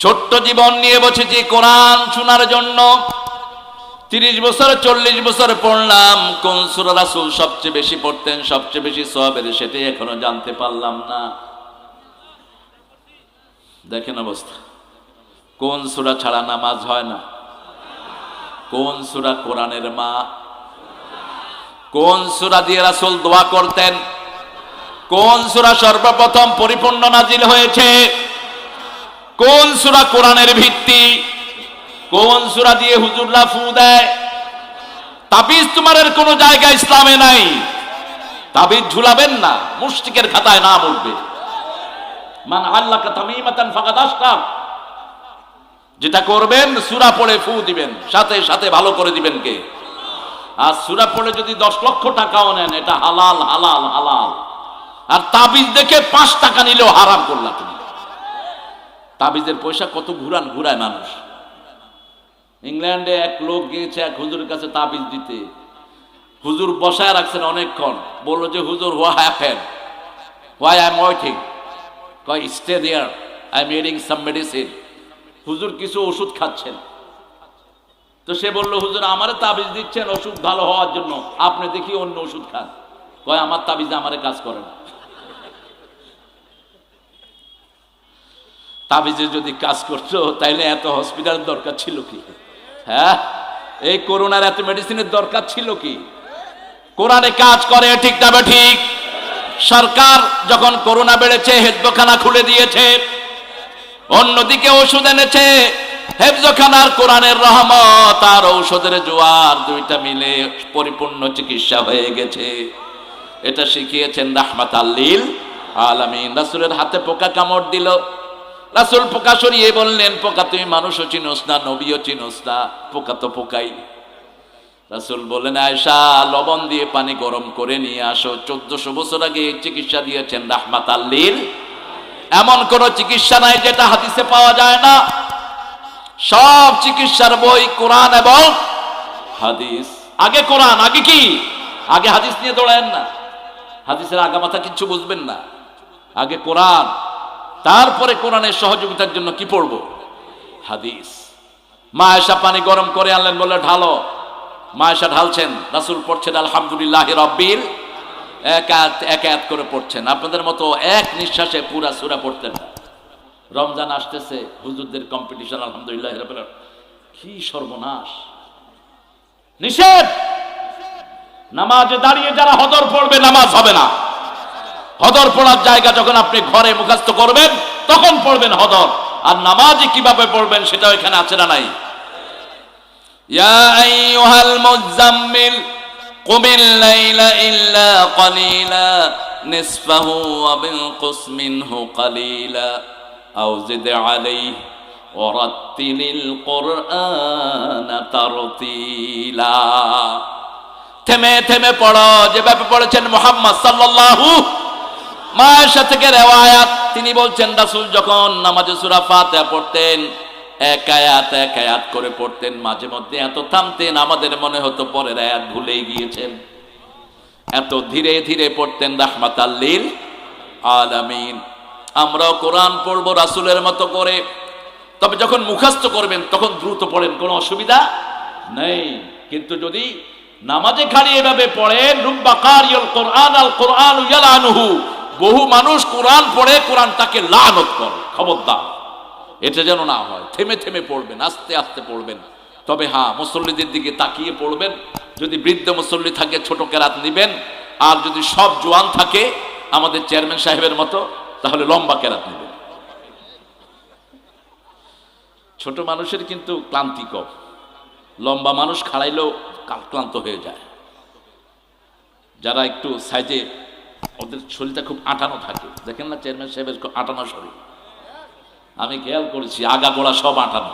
ছোট্ট জীবন নিয়ে বসেছি কোরআন শোনার জন্য। 30 বছর 40 বছর পড়লাম, কোন সূরা রাসূল সবচেয়ে বেশি পড়তেন, সবচেয়ে বেশি সওয়াবের, সেটাই এখনো জানতে পারলাম না। দেখেন অবস্থা, কোন সূরা ছাড়া নামাজ হয় না, কোন সূরা কোরআনের মা, কোন সূরা দিয়ে রাসূল দোয়া করতেন, কোন সূরা সর্বপ্রথম পরিপূর্ণ নাজিল হয়েছে, কোন সূরা কোরআনের ভিত্তি, কোন সূরা দিয়ে হুজুররা ফু দেয়। তাবিজ তোমার কোন জায়গা ইসলামে নাই, তাবিজ ঝুলাবেন না, মুশরিকের খাতায় নাম উঠবে। মান আল্লাকা তামিমাতান ফাকাদ আশরাক। যেটা করবেন সূরা পড়ে ফু দিবেন, সাথে সাথে ভালো করে দিবেন কে? আর সূরা পড়ে যদি 10 লক্ষ টাকাও নেন, এটা হালাল হালাল হালাল। আর তাবিজ দেখে 5 টাকা নিলেও হারাম করলা তুমি। তাবিজের পয়সা কত ঘুরায় মানুষ। ইংল্যান্ডে এক লোক গিয়েছে এক হুজুরের কাছে তাবিজ দিতে। হুজুর বসায় রাখছেন অনেকক্ষণ, বললো যে হুজুর what happened, why I am waiting, কয় stay there, I am eating some medicine. হুজুর কিছু ওষুধ খাচ্ছেন। তো সে বললো হুজুর আমারে তাবিজ দিচ্ছেন ওষুধ ভালো হওয়ার জন্য, আপনি দেখি অন্য ওষুধ খান। কয় আমার তাবিজ আমারে কাজ করে না। তাবিজে যদি কাজ করছো তাইলে এত হসপিটালের দরকার ছিল কি? হ্যাঁ, এই করোনার এত মেডিসিনের দরকার ছিল কি? কোরআনে কাজ করে, ঠিক না ঠিক? সরকার যখন করোনা বেড়েছে হেফজখানা খুলে দিয়েছে, অন্যদিকে ওষুধ এনেছে। হেফজখানার কোরআনের রহমত আর ঔষধের জোয়ার, দুইটা মিলে পরিপূর্ণ চিকিৎসা হয়ে গেছে। এটা শিখিয়েছেন রাহমাতাল লিল আলামিন। রাসূলের হাতে পোকা কামড় দিল, রাসূল পোকা সরিয়ে বললেন, পোকা তুই মানুষও চিনোস না, নবীও চিনোস না, পোকা তো পোকাই। রাসূল বললেন, আয়েশা লবণ দিয়ে পানি গরম করে নিয়ে আসো। 1400 বছর আগে এই চিকিৎসা দিয়েছেন রাহমাতাল লিল। এমন কোন চিকিৎসা নাই যেটা হাদিসে পাওয়া যায় না। সব চিকিৎসার বই কোরআন এবং হাদিস। আগে কোরআন, আগে কি? আগে হাদিস নিয়ে দৌড়ায়েন না, হাদিসের আগামাথা কিচ্ছু বুঝবেন না। আগে কোরআন, তারপরে কোরআনের সহযোগিতার জন্য কি পড়বো? হাদিস। মা আয়েশা পানি গরম করে আনলেন, বলে ঢালো। মা আয়েশা ঢালছেন, রাসূল পড়ছেন আলহামদুলিল্লাহি রাব্বিল, এক আয়াত করে পড়ছেন। আপনাদের মতো এক নিঃশ্বাসে পুরা সূরা পড়তেন না। রমজান আসতেছে, হুজুরদের কম্পিটিশন, আলহামদুলিল্লাহি রাব্বিল। কি সর্বনাশ! নিষেধ। নামাজে দাঁড়িয়ে যারা হদর পড়বে নামাজ হবে না। হদর পড়ার জায়গা যখন আপনি ঘরে মুখস্থ করবেন তখন পড়বেন হদর। আর নামাজে কিভাবে পড়বেন সেটাও এখানে আছে না নাই? ইয়া আইয়ুহাল মুযাম্মিল কুমিল লাইলা ইল্লা ক্বালিলা নিসফাহু ওয়া বিনকুস মিনহু ক্বালিলা আও জিদ আলাইহি ওয়া রাত্তিলিল কুরআনা তারতিলা। থেমে থেমে পড়ো, যেভাবে পড়েছেন মুহাম্মদ সাল্লাল্লাহু। মা আয়েশা থেকে রিওয়ায়াত, তিনি বলছেন রাসূল যখন নামাজে সূরা ফাতিহা পড়তেন এক আয়াত করে পড়তেন। মাঝে মধ্যে এত থামতেন আমাদের মনে হতো পরের আয়াত ভুলেই গিয়েছেন, এত ধীরে ধীরে পড়তেন রাহমাতাল লিল আলামিন। আমরাও কোরআন পড়বো রাসূলের মতো করে, তবে যখন মুখস্থ করবেন তখন দ্রুত পড়েন, কোনো অসুবিধা নেই। কিন্তু যদি নামাজে খালি এভাবে পড়েন, রুব্বা কারিউল কোরআন আল কোরআন ইয়ালানুহু, বহু মানুষ কোরআন পড়ে কোরআন তাকে লানত করে। খবরদার, এটা যেন না হয়। থেমে থেমে পড়বেন, আস্তে আস্তে পড়বেন। তবে হ্যাঁ, মুসল্লিদের দিকে তাকিয়ে পড়বেন। যদি বৃদ্ধ মুসল্লি থাকে ছোট কেরাত নিবেন, আর যদি সব জোয়ান থাকে আমাদের চেয়ারম্যান সাহেবের মতো তাহলে লম্বা কেরাত নেবেন। ছোট মানুষের কিন্তু ক্লান্তি কম, লম্বা মানুষ খাড়াইলেও ক্লান্ত হয়ে যায়। যারা একটু সাইজে, ওদের শরীরটা খুব আটানো থাকে। দেখেন না চেয়ারম্যান সাহেবের আটানো শরীর, আমি খেয়াল করেছি, আগা গোড়া সব আটানো।